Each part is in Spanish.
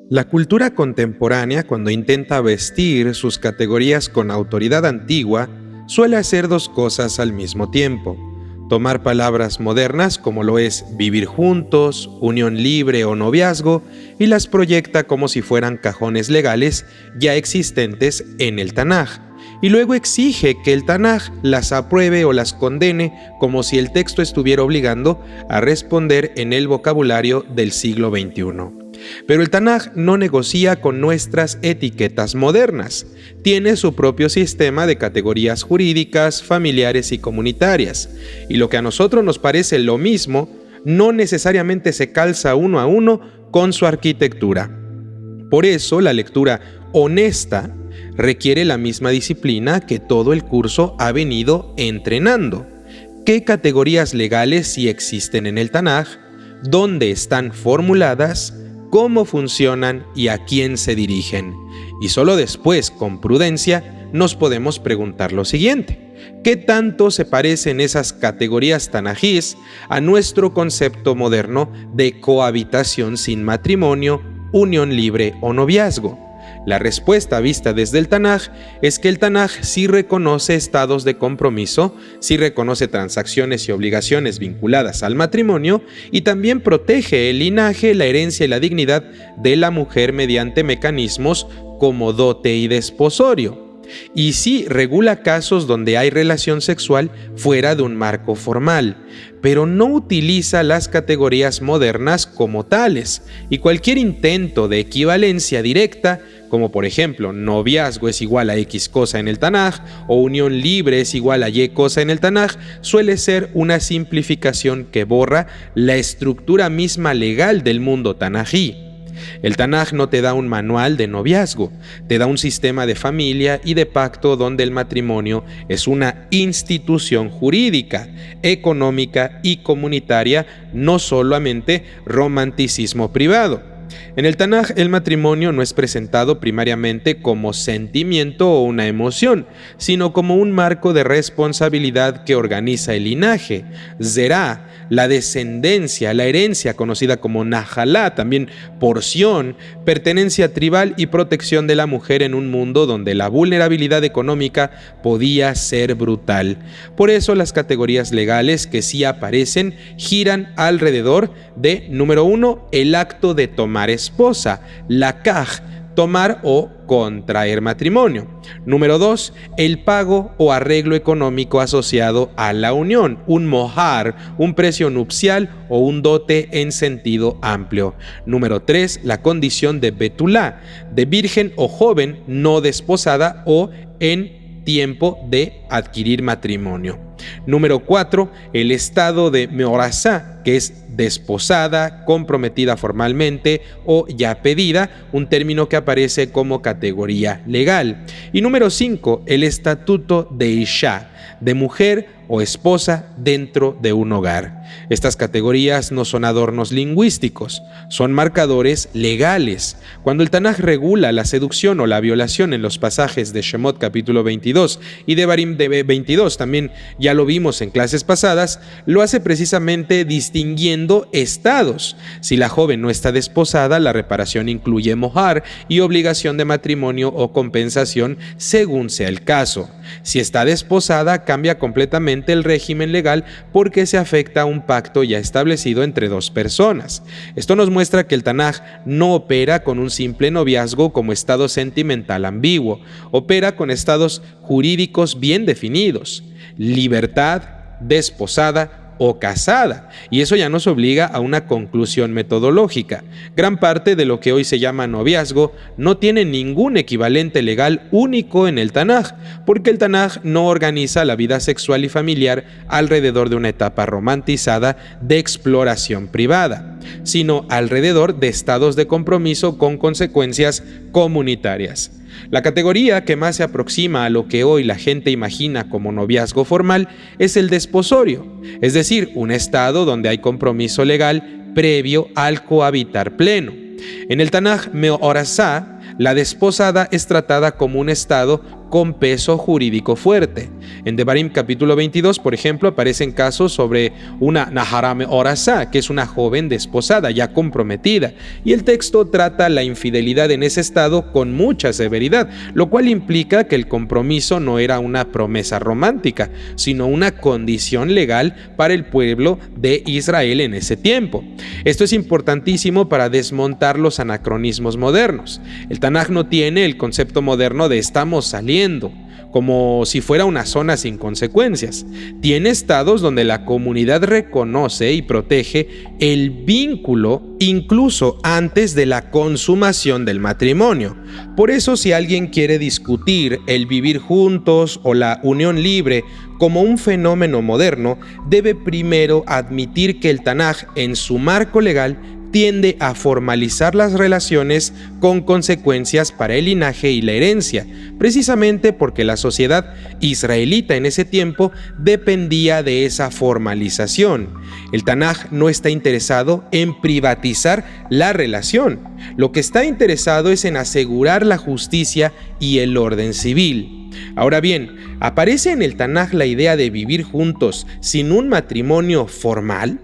La cultura contemporánea, cuando intenta vestir sus categorías con autoridad antigua, suele hacer dos cosas al mismo tiempo: tomar palabras modernas como lo es vivir juntos, unión libre o noviazgo, y las proyecta como si fueran cajones legales ya existentes en el Tanaj, y luego exige que el Tanaj las apruebe o las condene como si el texto estuviera obligando a responder en el vocabulario del siglo XXI. Pero el Tanaj no negocia con nuestras etiquetas modernas. Tiene su propio sistema de categorías jurídicas, familiares y comunitarias. Y lo que a nosotros nos parece lo mismo, no necesariamente se calza uno a uno con su arquitectura. Por eso, la lectura honesta requiere la misma disciplina que todo el curso ha venido entrenando. ¿Qué categorías legales sí existen en el Tanaj? ¿Dónde están formuladas? ¿Cómo funcionan y a quién se dirigen? Y solo después, con prudencia, nos podemos preguntar lo siguiente: ¿qué tanto se parecen esas categorías tanajís a nuestro concepto moderno de cohabitación sin matrimonio, unión libre o noviazgo? La respuesta vista desde el Tanaj es que el Tanaj sí reconoce estados de compromiso, sí reconoce transacciones y obligaciones vinculadas al matrimonio y también protege el linaje, la herencia y la dignidad de la mujer mediante mecanismos como dote y desposorio. Y sí regula casos donde hay relación sexual fuera de un marco formal, pero no utiliza las categorías modernas como tales, y cualquier intento de equivalencia directa, como por ejemplo noviazgo es igual a X cosa en el Tanaj o unión libre es igual a Y cosa en el Tanaj, suele ser una simplificación que borra la estructura misma legal del mundo tanají. El Tanaj no te da un manual de noviazgo, te da un sistema de familia y de pacto donde el matrimonio es una institución jurídica, económica y comunitaria, no solamente romanticismo privado. En el Tanaj, el matrimonio no es presentado primariamente como sentimiento o una emoción, sino como un marco de responsabilidad que organiza el linaje, zerá, la descendencia, la herencia conocida como najalá, también porción, pertenencia tribal y protección de la mujer en un mundo donde la vulnerabilidad económica podía ser brutal. Por eso las categorías legales que sí aparecen giran alrededor de, número 1, el acto de tomar esposa, la kaj, tomar o contraer matrimonio. Número 2, el pago o arreglo económico asociado a la unión, un mohar, un precio nupcial o un dote en sentido amplio. Número 3, la condición de betulá, de virgen o joven no desposada o en tiempo de adquirir matrimonio. Número 4, el estado de meorazá, que es desposada, comprometida formalmente o ya pedida, un término que aparece como categoría legal. Y número 5, el estatuto de Isha, de mujer o esposa dentro de un hogar. Estas categorías no son adornos lingüísticos, son marcadores legales. Cuando el Tanaj regula la seducción o la violación en los pasajes de Shemot capítulo 22 y de Devarim 22, también ya lo vimos en clases pasadas, lo hace precisamente distinguiendo estados. Si la joven no está desposada, la reparación incluye mohar y obligación de matrimonio o compensación según sea el caso. Si está desposada, cambia completamente el régimen legal porque se afecta a un pacto ya establecido entre dos personas. Esto nos muestra que el Tanaj no opera con un simple noviazgo como estado sentimental ambiguo, opera con estados jurídicos bien definidos: libertad, desposada o casada, y eso ya nos obliga a una conclusión metodológica. Gran parte de lo que hoy se llama noviazgo no tiene ningún equivalente legal único en el Tanaj, porque el Tanaj no organiza la vida sexual y familiar alrededor de una etapa romantizada de exploración privada, sino alrededor de estados de compromiso con consecuencias comunitarias. La categoría que más se aproxima a lo que hoy la gente imagina como noviazgo formal es el desposorio, es decir, un estado donde hay compromiso legal previo al cohabitar pleno. En el Tanaj Meorazá, la desposada es tratada como un estado con peso jurídico fuerte. En Devarim capítulo 22, por ejemplo, aparecen casos sobre una Naharame Orasá, que es una joven desposada, ya comprometida, y el texto trata la infidelidad en ese estado con mucha severidad, lo cual implica que el compromiso no era una promesa romántica, sino una condición legal para el pueblo de Israel en ese tiempo. Esto es importantísimo para desmontar los anacronismos modernos. El Tanaj no tiene el concepto moderno de estamos saliendo, como si fuera una zona sin consecuencias. Tiene estados donde la comunidad reconoce y protege el vínculo incluso antes de la consumación del matrimonio. Por eso, si alguien quiere discutir el vivir juntos o la unión libre como un fenómeno moderno, debe primero admitir que el Tanaj, en su marco legal, tiende a formalizar las relaciones con consecuencias para el linaje y la herencia, precisamente porque la sociedad israelita en ese tiempo dependía de esa formalización. El Tanaj no está interesado en privatizar la relación, lo que está interesado es en asegurar la justicia y el orden civil. Ahora bien, ¿aparece en el Tanaj la idea de vivir juntos sin un matrimonio formal?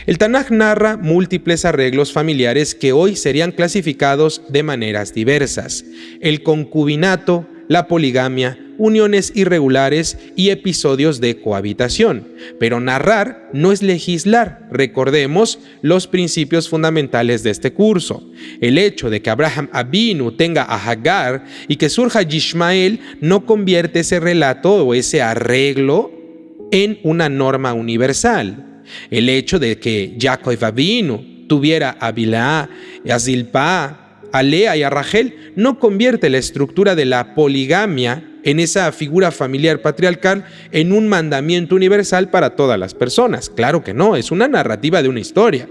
El Tanaj narra múltiples arreglos familiares que hoy serían clasificados de maneras diversas: el concubinato, la poligamia, uniones irregulares y episodios de cohabitación. Pero narrar no es legislar. Recordemos los principios fundamentales de este curso. El hecho de que Abraham Avinu tenga a Hagar y que surja Yishmael no convierte ese relato o ese arreglo en una norma universal. El hecho de que Jacob Avinu tuviera a Bilhá, a Zilpá, a Lea y a Rachel no convierte la estructura de la poligamia en esa figura familiar patriarcal en un mandamiento universal para todas las personas. Claro que no, es una narrativa de una historia.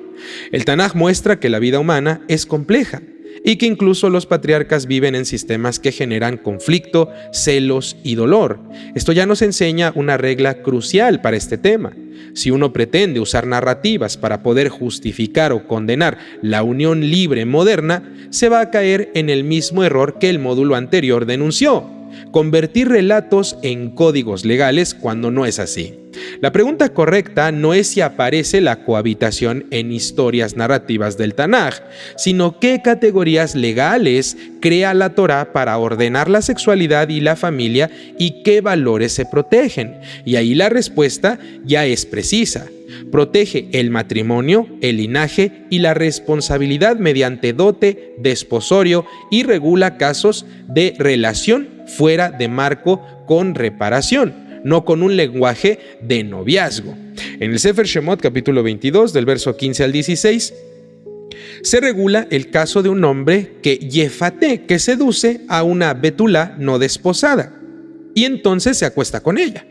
El Tanaj muestra que la vida humana es compleja y que incluso los patriarcas viven en sistemas que generan conflicto, celos y dolor. Esto ya nos enseña una regla crucial para este tema. Si uno pretende usar narrativas para poder justificar o condenar la unión libre moderna, se va a caer en el mismo error que el módulo anterior denunció: convertir relatos en códigos legales cuando no es así. La pregunta correcta no es si aparece la cohabitación en historias narrativas del Tanaj, sino qué categorías legales crea la Torá para ordenar la sexualidad y la familia y qué valores se protegen. Y ahí la respuesta ya es precisa. Protege el matrimonio, el linaje y la responsabilidad mediante dote, desposorio y regula casos de relación fuera de marco con reparación, no con un lenguaje de noviazgo. En el Sefer Shemot capítulo 22 del verso 15 al 16 se regula el caso de un hombre que seduce a una betulá no desposada y entonces se acuesta con ella.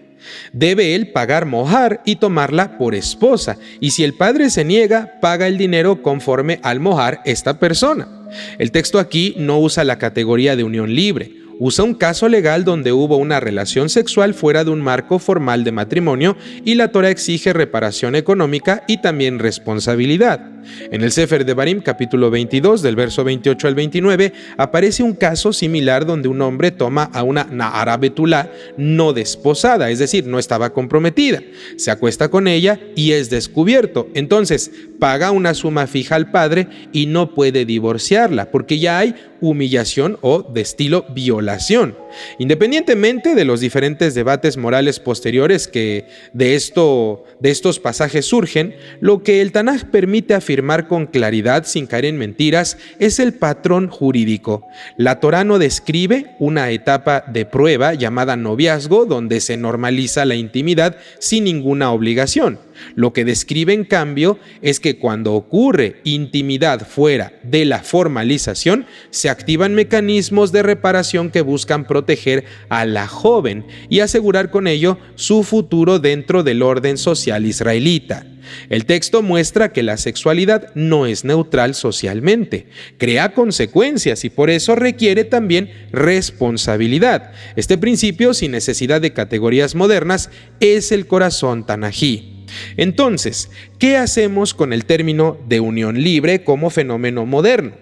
Debe él pagar mohar y tomarla por esposa, y si el padre se niega, paga el dinero conforme al mohar esta persona. El texto aquí no usa la categoría de unión libre, usa un caso legal donde hubo una relación sexual fuera de un marco formal de matrimonio y la Torá exige reparación económica y también responsabilidad. En el Sefer Devarim, capítulo 22, del verso 28 al 29, aparece un caso similar donde un hombre toma a una Nahara Betulá no desposada, es decir, no estaba comprometida, se acuesta con ella y es descubierto. Entonces, paga una suma fija al padre y no puede divorciarla, porque ya hay humillación o de estilo violación. Independientemente de los diferentes debates morales posteriores que de estos pasajes surgen, lo que el Tanaj permite afirmar con claridad sin caer en mentiras es el patrón jurídico. La Torá no describe una etapa de prueba llamada noviazgo donde se normaliza la intimidad sin ninguna obligación. Lo que describe en cambio es que cuando ocurre intimidad fuera de la formalización, se activan mecanismos de reparación que buscan proteger a la joven y asegurar con ello su futuro dentro del orden social israelita. El texto muestra que la sexualidad no es neutral socialmente, crea consecuencias y por eso requiere también responsabilidad. Este principio, sin necesidad de categorías modernas, es el corazón tanají. Entonces, ¿qué hacemos con el término de unión libre como fenómeno moderno?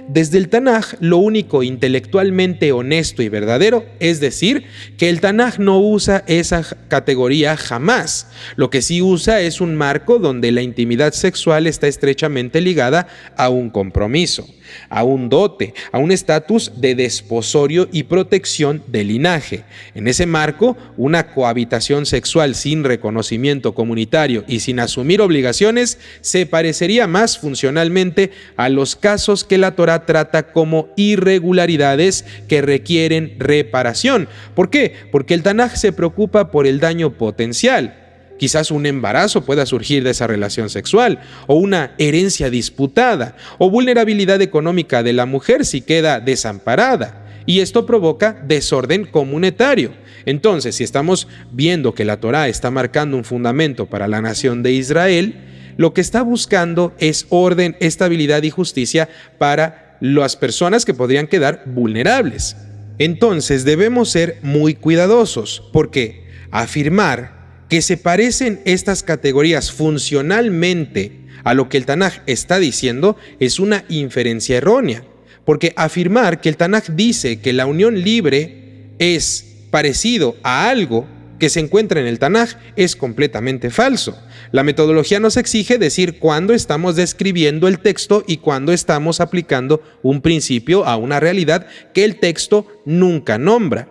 Desde el Tanaj, lo único intelectualmente honesto y verdadero es decir que el Tanaj no usa esa categoría jamás. Lo que sí usa es un marco donde la intimidad sexual está estrechamente ligada a un compromiso, a un dote, a un estatus de desposorio y protección del linaje. En ese marco, una cohabitación sexual sin reconocimiento comunitario y sin asumir obligaciones se parecería más funcionalmente a los casos que la Torá trata como irregularidades que requieren reparación. ¿Por qué? Porque el Tanaj se preocupa por el daño potencial. Quizás un embarazo pueda surgir de esa relación sexual, o una herencia disputada, o vulnerabilidad económica de la mujer si queda desamparada. Y esto provoca desorden comunitario. Entonces, si estamos viendo que la Torá está marcando un fundamento para la nación de Israel, lo que está buscando es orden, estabilidad y justicia para las personas que podrían quedar vulnerables. Entonces debemos ser muy cuidadosos, porque afirmar que se parecen estas categorías funcionalmente a lo que el Tanaj está diciendo es una inferencia errónea, porque afirmar que el Tanaj dice que la unión libre es parecido a algo que se encuentra en el Tanaj es completamente falso. La metodología nos exige decir cuándo estamos describiendo el texto y cuándo estamos aplicando un principio a una realidad que el texto nunca nombra.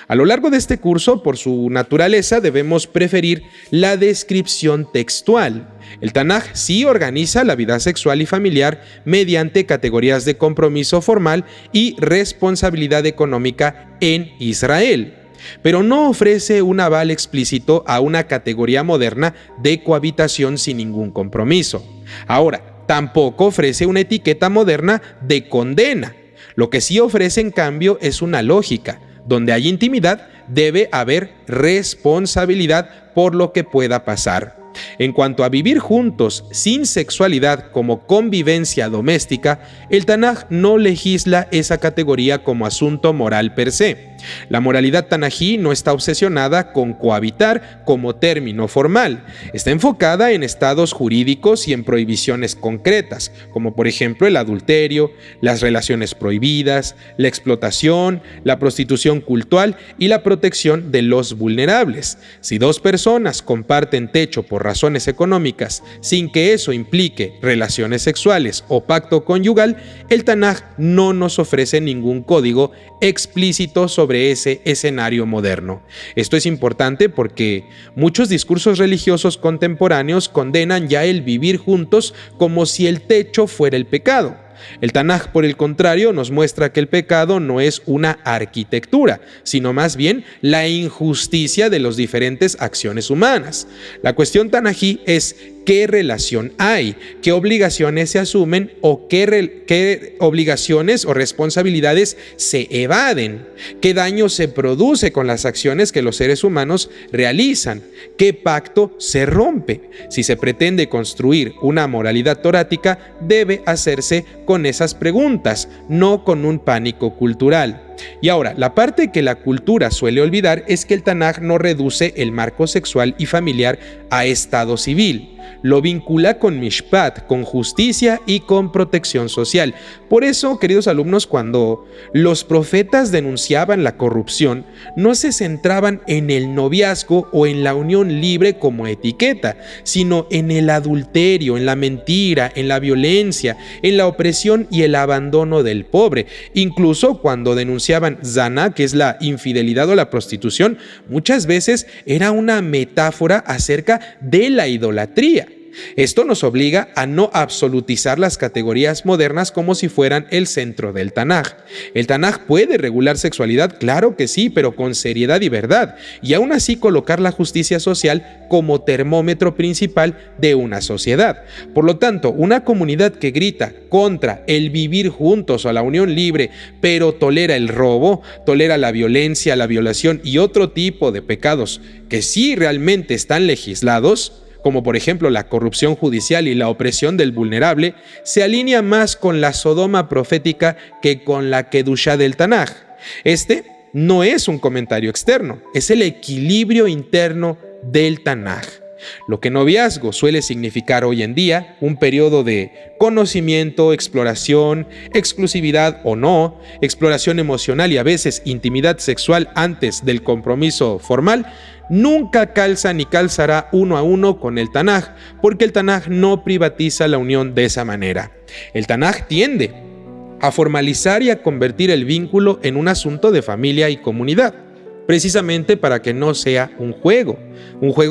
A lo largo de este curso, por su naturaleza, debemos preferir la descripción textual. El Tanaj sí organiza la vida sexual y familiar mediante categorías de compromiso formal y responsabilidad económica en Israel, pero no ofrece un aval explícito a una categoría moderna de cohabitación sin ningún compromiso. Ahora, tampoco ofrece una etiqueta moderna de condena. Lo que sí ofrece, en cambio, es una lógica. Donde hay intimidad, debe haber responsabilidad por lo que pueda pasar. En cuanto a vivir juntos sin sexualidad como convivencia doméstica, el Tanaj no legisla esa categoría como asunto moral per se. La moralidad tanají no está obsesionada con cohabitar como término formal. Está enfocada en estados jurídicos y en prohibiciones concretas, como por ejemplo el adulterio, las relaciones prohibidas, la explotación, la prostitución cultural y la protección de los vulnerables. Si dos personas comparten techo por razones económicas sin que eso implique relaciones sexuales o pacto conyugal, el Tanaj no nos ofrece ningún código explícito sobre ese escenario moderno. Esto es importante porque muchos discursos religiosos contemporáneos condenan ya el vivir juntos como si el techo fuera el pecado. El Tanaj, por el contrario, nos muestra que el pecado no es una arquitectura, sino más bien la injusticia de las diferentes acciones humanas. La cuestión tanají es qué relación hay, qué obligaciones se asumen o qué obligaciones o responsabilidades se evaden, qué daño se produce con las acciones que los seres humanos realizan, qué pacto se rompe. Si se pretende construir una moralidad torática, debe hacerse con esas preguntas, no con un pánico cultural. Y ahora, la parte que la cultura suele olvidar es que el Tanaj no reduce el marco sexual y familiar a estado civil. Lo vincula con mishpat, con justicia y con protección social. Por eso, queridos alumnos, cuando los profetas denunciaban la corrupción, no se centraban en el noviazgo o en la unión libre como etiqueta, sino en el adulterio, en la mentira, en la violencia, en la opresión y el abandono del pobre. Incluso cuando denunciaban zana, que es la infidelidad o la prostitución, muchas veces era una metáfora acerca de la idolatría. Esto nos obliga a no absolutizar las categorías modernas como si fueran el centro del Tanaj. ¿El Tanaj puede regular sexualidad? Claro que sí, pero con seriedad y verdad, y aún así colocar la justicia social como termómetro principal de una sociedad. Por lo tanto, una comunidad que grita contra el vivir juntos o la unión libre, pero tolera el robo, tolera la violencia, la violación y otro tipo de pecados que sí realmente están legislados, como por ejemplo la corrupción judicial y la opresión del vulnerable, se alinea más con la Sodoma profética que con la Kedushá del Tanaj. Este no es un comentario externo, es el equilibrio interno del Tanaj. Lo que noviazgo suele significar hoy en día, un periodo de conocimiento, exploración, exclusividad o no, exploración emocional y a veces intimidad sexual antes del compromiso formal, nunca calza ni calzará uno a uno con el Tanaj, porque el Tanaj no privatiza la unión de esa manera. El Tanaj tiende a formalizar y a convertir el vínculo en un asunto de familia y comunidad, precisamente para que no sea un juego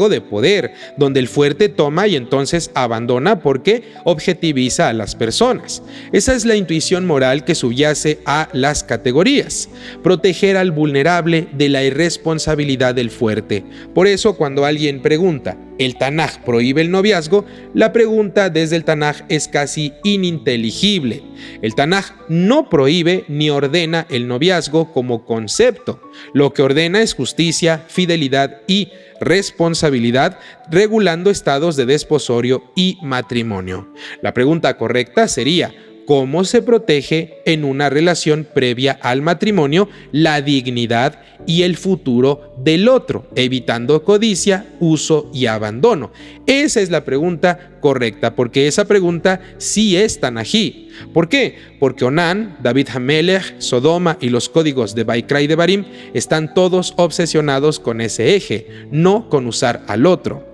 de poder, donde el fuerte toma y entonces abandona porque objetiviza a las personas. Esa es la intuición moral que subyace a las categorías: proteger al vulnerable de la irresponsabilidad del fuerte. Por eso, cuando alguien pregunta, ¿el Tanaj prohíbe el noviazgo?, la pregunta desde el Tanaj es casi ininteligible. El Tanaj no prohíbe ni ordena el noviazgo como concepto. Lo que ordena es justicia, fidelidad y responsabilidad, regulando estados de desposorio y matrimonio. La pregunta correcta sería: ¿cómo se protege en una relación previa al matrimonio la dignidad y el futuro del otro, evitando codicia, uso y abandono? Esa es la pregunta correcta, porque esa pregunta sí es tanají. ¿Por qué? Porque Onán, David Hamelech, Sodoma y los códigos de Baikra y de Barim están todos obsesionados con ese eje, no con usar al otro.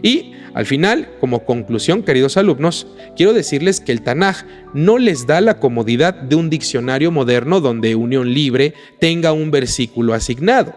Y al final, como conclusión, queridos alumnos, quiero decirles que el Tanaj no les da la comodidad de un diccionario moderno donde unión libre tenga un versículo asignado.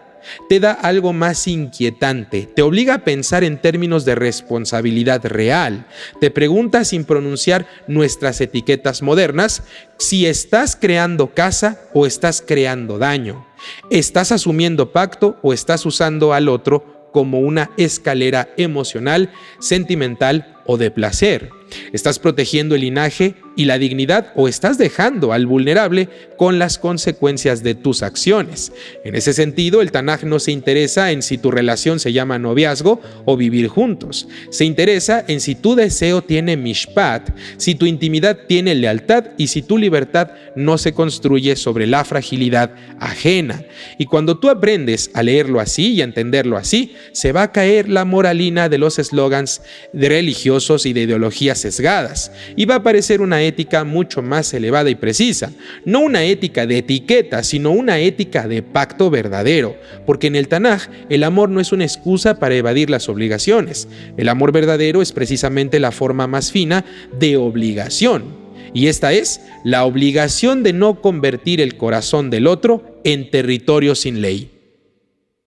Te da algo más inquietante, te obliga a pensar en términos de responsabilidad real. Te pregunta, sin pronunciar nuestras etiquetas modernas, si estás creando casa o estás creando daño. ¿Estás asumiendo pacto o estás usando al otro como una escalera emocional, sentimental o de placer? ¿Estás protegiendo el linaje y la dignidad o estás dejando al vulnerable con las consecuencias de tus acciones? En ese sentido, el Tanaj no se interesa en si tu relación se llama noviazgo o vivir juntos. Se interesa en si tu deseo tiene mishpat, si tu intimidad tiene lealtad y si tu libertad no se construye sobre la fragilidad ajena. Y cuando tú aprendes a leerlo así y a entenderlo así, se va a caer la moralina de los eslogans religiosos y de ideologías sesgadas, y va a aparecer una ética mucho más elevada y precisa, no una ética de etiqueta, sino una ética de pacto verdadero, porque en el Tanaj el amor no es una excusa para evadir las obligaciones. El amor verdadero es precisamente la forma más fina de obligación, y esta es la obligación de no convertir el corazón del otro en territorio sin ley.